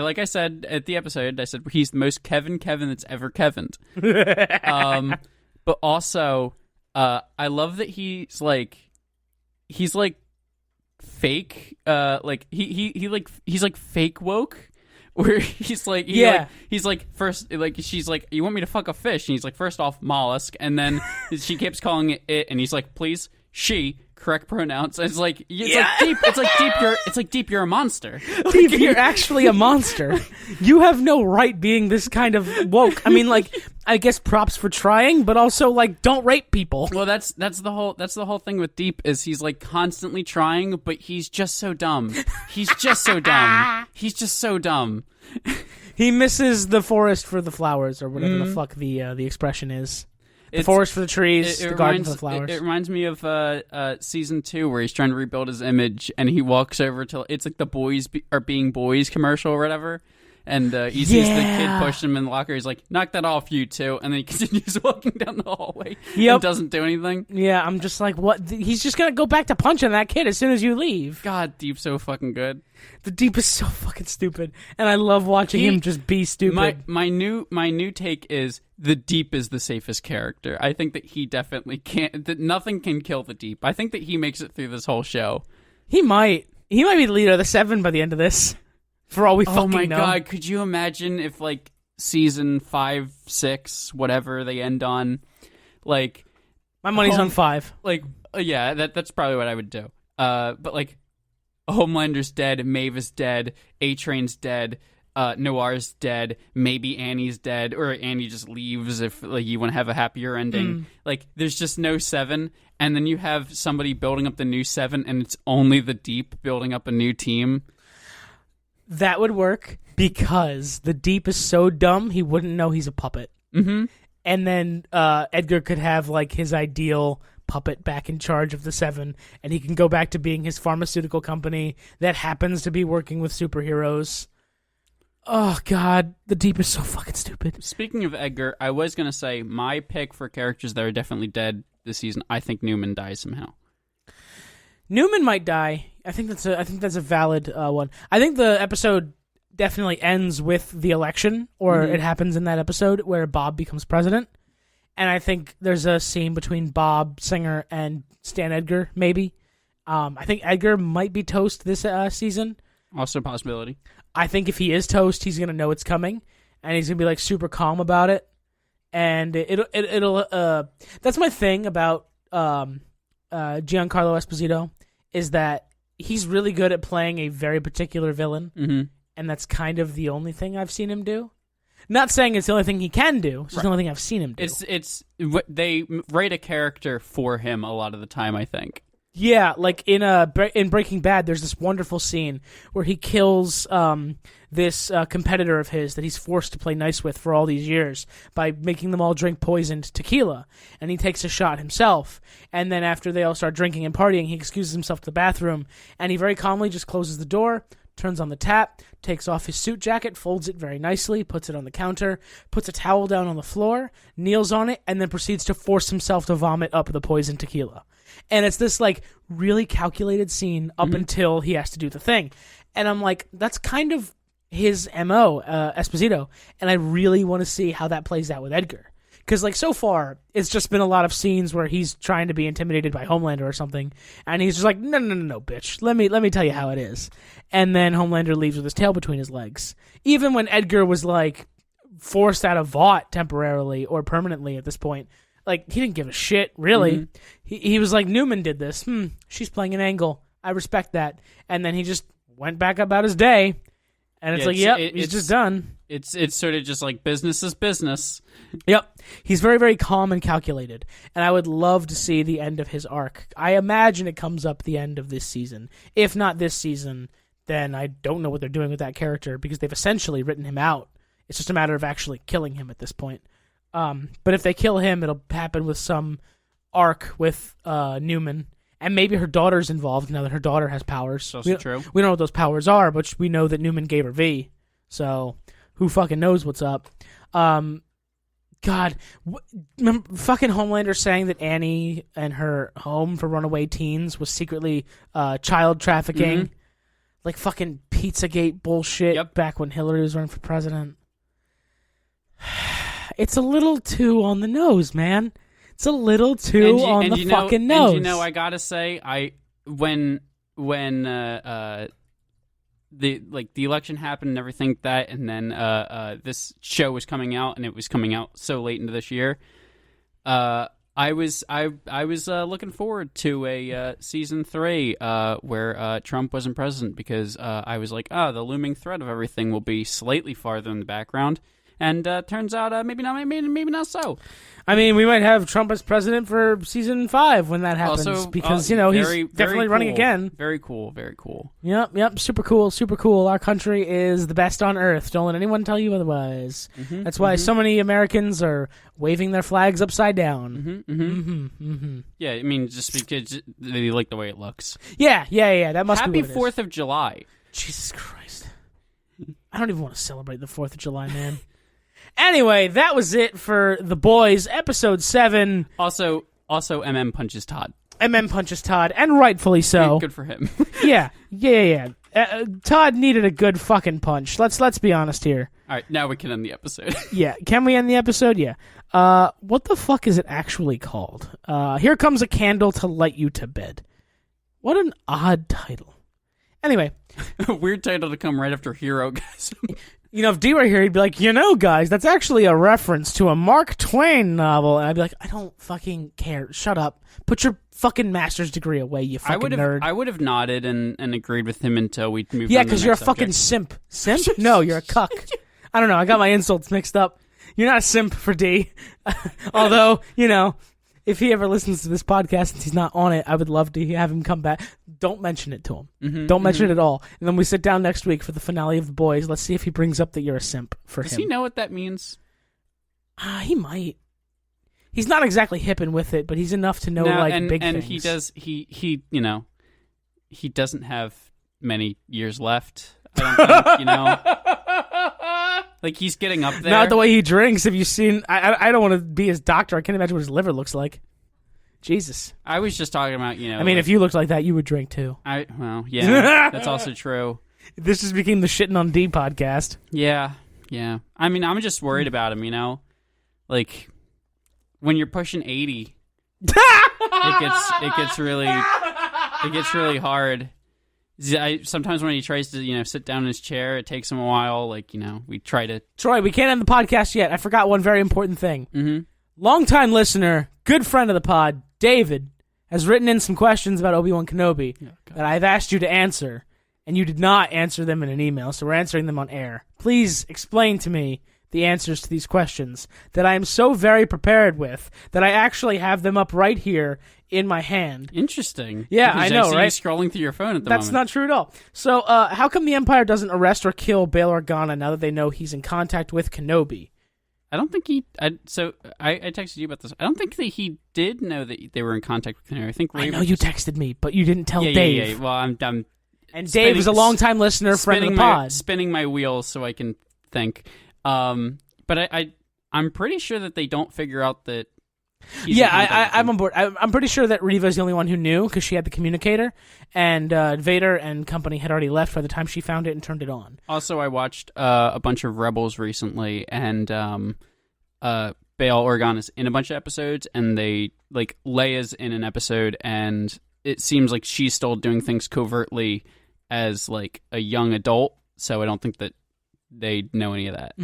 B: Like I said at the episode, I said he's the most Kevin that's ever Kevined. But also, I love that he's fake. He's fake woke. Where he's first, she's like, you want me to fuck a fish? And he's like, first off, mollusk. And then she keeps calling it, and he's like, please, she, correct pronouns. It's like Deep. It's like Deep. You're a monster.
A: Deep, you're actually a monster. You have no right being this kind of woke. I mean, like, I guess props for trying, but also like, don't rape people.
B: Well, that's the whole thing with Deep is he's like constantly trying, but he's just so dumb. He's just so dumb. He's just so dumb.
A: He misses the forest for the flowers, or whatever the fuck the expression is. The forest for the trees, the garden for the flowers.
B: It reminds me of season 2 where he's trying to rebuild his image, and he walks over to it's like the boys are being boys commercial or whatever, and he sees the kid push him in the locker. He's like, "Knock that off, you two," and then he continues walking down the hallway. And doesn't do anything.
A: Yeah, I'm just like, what? He's just gonna go back to punching that kid as soon as you leave.
B: God, Deep's so fucking good.
A: The Deep is so fucking stupid, and I love watching him just be stupid.
B: My new take is the Deep is the safest character. I think that he definitely can't. That nothing can kill the Deep. I think that he makes it through this whole show.
A: He might be the leader of the 7 by the end of this. For all we fucking know.
B: Oh my god! Could you imagine if like season 5, 6, whatever they end on, like
A: my money's on 5.
B: Like yeah, that's probably what I would do. But like. Homelander's dead, Maeve is dead, A-Train's dead, Noir's dead, maybe Annie's dead, or Annie just leaves if like you want to have a happier ending. Like, there's just no 7, and then you have somebody building up the new 7, and it's only the Deep building up a new team.
A: That would work, because the Deep is so dumb, he wouldn't know he's a puppet.
B: Mm-hmm.
A: And then Edgar could have, like, his ideal puppet back in charge of the 7, and he can go back to being his pharmaceutical company that happens to be working with superheroes. Oh god, the Deep is so fucking stupid.
B: Speaking of Edgar, I was gonna say my pick for characters that are definitely dead this season. I think Newman dies somehow.
A: Newman might die. I think that's a valid one. I think the episode definitely ends with the election, or it happens in that episode where Bob becomes president. And I think there's a scene between Bob Singer and Stan Edgar, maybe. I think Edgar might be toast this season.
B: Also a possibility.
A: I think if he is toast, he's going to know it's coming. And he's going to be, like, super calm about it. And it'll that's my thing about Giancarlo Esposito, is that he's really good at playing a very particular villain.
B: Mm-hmm.
A: And that's kind of the only thing I've seen him do. Not saying it's the only thing he can do. It's just the only thing I've seen him do.
B: They write a character for him a lot of the time, I think.
A: Yeah, like in Breaking Bad, there's this wonderful scene where he kills this competitor of his that he's forced to play nice with for all these years by making them all drink poisoned tequila, and he takes a shot himself. And then after they all start drinking and partying, he excuses himself to the bathroom, and he very calmly just closes the door, turns on the tap, takes off his suit jacket, folds it very nicely, puts it on the counter, puts a towel down on the floor, kneels on it, and then proceeds to force himself to vomit up the poisoned tequila. And it's this, like, really calculated scene up until he has to do the thing. And I'm like, that's kind of his MO, Esposito, and I really want to see how that plays out with Edgar. Because, like, so far, it's just been a lot of scenes where he's trying to be intimidated by Homelander or something, and he's just like, no, bitch, let me tell you how it is. And then Homelander leaves with his tail between his legs. Even when Edgar was, like, forced out of Vought temporarily or permanently at this point, like, he didn't give a shit, really. He was like, Newman did this. She's playing an angle. I respect that. And then he just went back about his day, and it's he's just done.
B: It's sort of just like business is business.
A: Yep. He's very, very calm and calculated. And I would love to see the end of his arc. I imagine it comes up the end of this season. If not this season, then I don't know what they're doing with that character, because they've essentially written him out. It's just a matter of actually killing him at this point. But if they kill him, it'll happen with some arc with Newman. And maybe her daughter's involved now that her daughter has powers.
B: That's true.
A: We don't know what those powers are, but we know that Newman gave her V. So who fucking knows what's up? God, fucking Homelander saying that Annie and her home for runaway teens was secretly child trafficking. Like fucking Pizzagate bullshit back when Hillary was running for president. It's a little too on the nose, man. It's a little too on the fucking nose.
B: And I gotta say, when the election happened and everything like that, and then this show was coming out, and it was coming out so late into this year, I I was looking forward to a season 3 where Trump wasn't president because I was like, the looming threat of everything will be slightly farther in the background, and turns out maybe not so.
A: I mean, we might have Trump as president for season 5 when that happens,
B: Also,
A: because
B: very,
A: he's definitely running
B: cool.
A: again.
B: Very cool, very cool.
A: Yep, super cool. Our country is the best on earth. Don't let anyone tell you otherwise. That's why so many Americans are waving their flags upside down.
B: Yeah, I mean, just because they like the way it looks.
A: Yeah. That must be
B: Happy
A: what it
B: 4th of July.
A: Jesus Christ. I don't even want to celebrate the 4th of July, man. Anyway, that was it for The Boys, episode 7.
B: Also, MM punches Todd.
A: MM punches Todd, and rightfully so.
B: Good for him.
A: Yeah. Todd needed a good fucking punch. Let's be honest here.
B: All right, now we can end the episode.
A: Yeah, can we end the episode? Yeah. What the fuck is it actually called? Here Comes a Candle to Light You to Bed. What an odd title. Anyway.
B: Weird title to come right after Hero, guys.
A: If D were here, he'd be like, guys, that's actually a reference to a Mark Twain novel. And I'd be like, I don't fucking care. Shut up. Put your fucking master's degree away, you fucking nerd.
B: I would have nodded and agreed with him until we moved on.
A: Yeah, because you're a fucking simp. Simp? No, you're a cuck. I don't know. I got my insults mixed up. You're not a simp for D. Although, if he ever listens to this podcast and he's not on it, I would love to have him come back. Don't mention it to him. Don't mention it at all. And then we sit down next week for the finale of The Boys. Let's see if he brings up that you're a simp for him.
B: Does he know what that means?
A: He might. He's not exactly hipping with it, but he's enough to know big things.
B: And he does. He doesn't have many years left. I don't think, Like, he's getting up there.
A: Not the way he drinks. Have you seen... I don't want to be his doctor. I can't imagine what his liver looks like. Jesus.
B: I was just talking about,
A: I mean, if you looked like that, you would drink, too.
B: Well, yeah. That's also true.
A: This just became the Shitting on D podcast.
B: Yeah. I mean, I'm just worried about him, Like, when you're pushing 80, it gets really hard. Sometimes when he tries to, sit down in his chair, it takes him a while. Like, we try to...
A: Troy, we can't end the podcast yet. I forgot one very important thing.
B: Mm-hmm.
A: Longtime listener, good friend of the pod, David, has written in some questions about Obi-Wan Kenobi that I've asked you to answer, and you did not answer them in an email, so we're answering them on air. Please explain to me the answers to these questions that I am so very prepared with that I actually have them up right here in my hand.
B: Interesting.
A: Yeah,
B: because
A: I know,
B: see
A: right?
B: you scrolling through your phone at the
A: That's
B: moment.
A: not true at all. So, how come the Empire doesn't arrest or kill Bail Organa now that they know he's in contact with Kenobi?
B: I don't think he... I texted you about this. I don't think that he did know that they were in contact with Kenobi.
A: I know you texted me, but you didn't tell Dave.
B: Yeah. Well, I'm
A: and Dave is a longtime listener, friend of the pod.
B: Spinning my wheels so I can think. But I'm pretty sure that they don't figure out that he's
A: I'm on board. I'm pretty sure that Reva's the only one who knew because she had the communicator, and Vader and company had already left by the time she found it and turned it on.
B: Also, I watched a bunch of Rebels recently, and Bail Organa's in a bunch of episodes, and Leia's in an episode, and it seems like she's still doing things covertly as a young adult, so I don't think that they know any of that.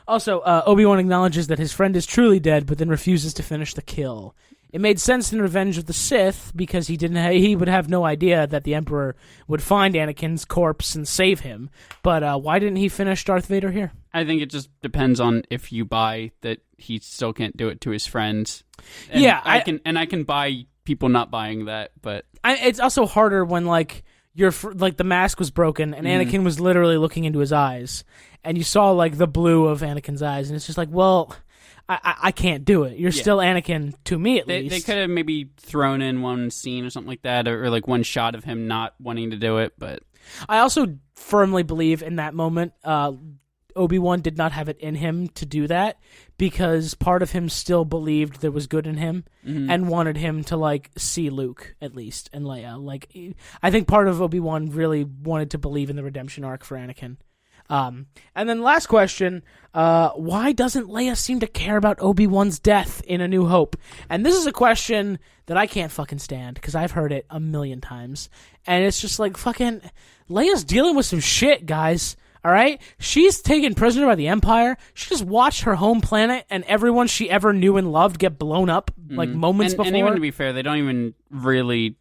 A: Also, Obi-Wan acknowledges that his friend is truly dead, but then refuses to finish the kill. It made sense in Revenge of the Sith because he would have no idea that the Emperor would find Anakin's corpse and save him. But why didn't he finish Darth Vader here?
B: I think it just depends on if you buy that he still can't do it to his friends. And
A: yeah,
B: I can buy people not buying that, but
A: it's also harder when the mask was broken and Anakin was literally looking into his eyes, and you saw the blue of Anakin's eyes, and it's just well, I can't do it. You're still Anakin to me, at least.
B: They could have maybe thrown in one scene or something like that, or one shot of him not wanting to do it. But
A: I also firmly believe in that moment, Obi-Wan did not have it in him to do that because part of him still believed there was good in him and wanted him to see Luke at least and Leia. I think part of Obi-Wan really wanted to believe in the redemption arc for Anakin. And then last question, why doesn't Leia seem to care about Obi-Wan's death in A New Hope? And this is a question that I can't fucking stand because I've heard it a million times. And it's just fucking Leia's dealing with some shit, guys. All right? She's taken prisoner by the Empire. She just watched her home planet and everyone she ever knew and loved get blown up like moments before.
B: And even to be fair, they don't even really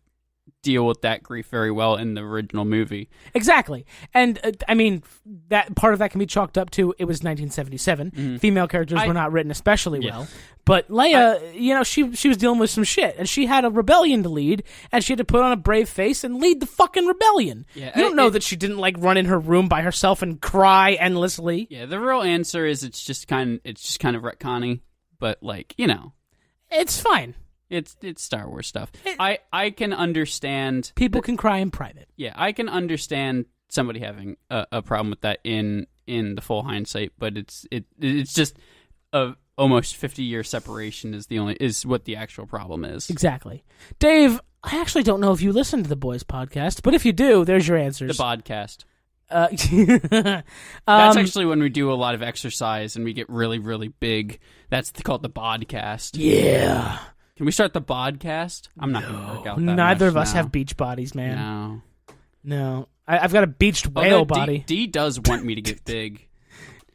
B: deal with that grief very well in the original movie.
A: Exactly. And I mean, that part of that can be chalked up to it was 1977. Female characters were not written especially well. But Leia, she was dealing with some shit, and she had a rebellion to lead, and she had to put on a brave face and lead the fucking rebellion. Yeah, you don't know that she didn't like run in her room by herself and cry endlessly.
B: Yeah, the real answer is it's just kind of retconny, but
A: it's fine.
B: It's Star Wars stuff. I can understand
A: people can cry in private.
B: Yeah, I can understand somebody having a problem with that in the full hindsight, but it's just a almost 50-year separation is what the actual problem is.
A: Exactly. Dave, I actually don't know if you listen to the Boys podcast, but if you do, there's your answers.
B: The podcast. That's actually when we do a lot of exercise and we get really, really big. That's called the podcast.
A: Yeah.
B: Can we start the podcast? I'm not going to work out that
A: Neither
B: much
A: of us
B: now.
A: have beach bodies, man.
B: No.
A: I've got a beached whale body.
B: D does want me to get big.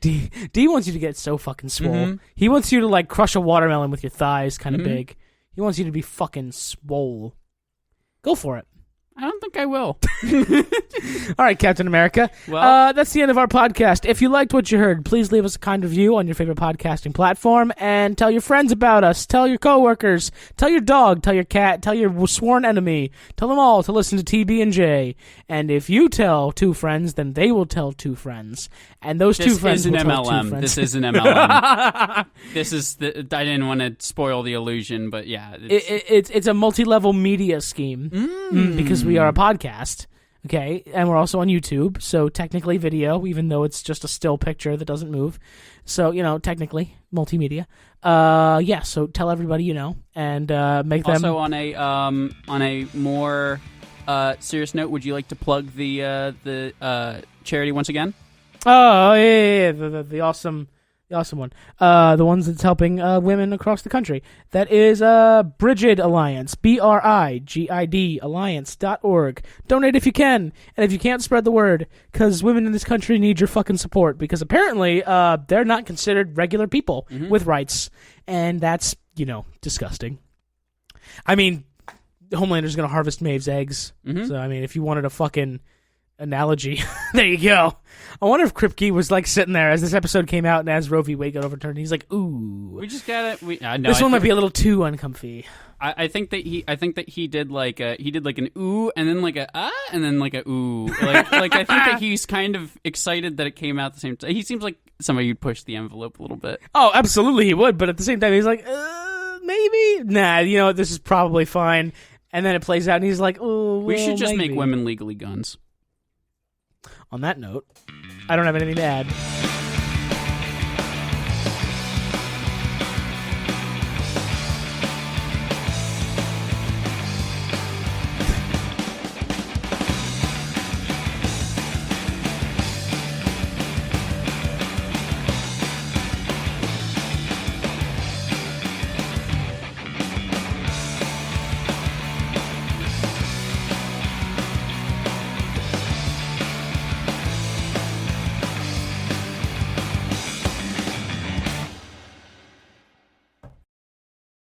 A: D wants you to get so fucking swole. He wants you to like crush a watermelon with your thighs kind of big. He wants you to be fucking swole. Go for it.
B: I don't think I will.
A: All right, Captain America. Well, that's the end of our podcast. If you liked what you heard, please leave us a kind review on your favorite podcasting platform and tell your friends about us. Tell your coworkers. Tell your dog. Tell your cat. Tell your sworn enemy. Tell them all to listen to TB&J. And if you tell 2 friends, then they will tell 2 friends. And those 2 friends will tell 2 friends.
B: This is an MLM. I didn't want to spoil the illusion, but yeah.
A: It's a multi-level media scheme because we are a podcast. Okay, and we're also on YouTube, so technically video, even though it's just a still picture that doesn't move. So, technically, multimedia. So tell everybody you know, and make them...
B: Also, on a more serious note, would you like to plug the charity once again?
A: Oh, yeah. The awesome one. The ones that's helping women across the country. That is Brigid Alliance, BRIGID Alliance.org. Donate if you can, and if you can't, spread the word, because women in this country need your fucking support, because apparently they're not considered regular people with rights, and that's, disgusting. I mean, Homelander's gonna harvest Maeve's eggs, so I mean, if you wanted a fucking analogy, there you go. I wonder if Kripke was like sitting there as this episode came out and as Roe v. Wade got overturned. He's like, "Ooh,
B: we just got it."
A: This one might be a little too uncomfy.
B: I think that he did like an ooh and then like a ah and then like a ooh. Like I think that he's kind of excited that it came out at the same time. He seems like somebody who'd push the envelope a little bit.
A: Oh, absolutely he would, but at the same time he's like, maybe nah. This is probably fine. And then it plays out, and he's like, "Oh,
B: we should just make women legally guns."
A: On that note, I don't have anything to add.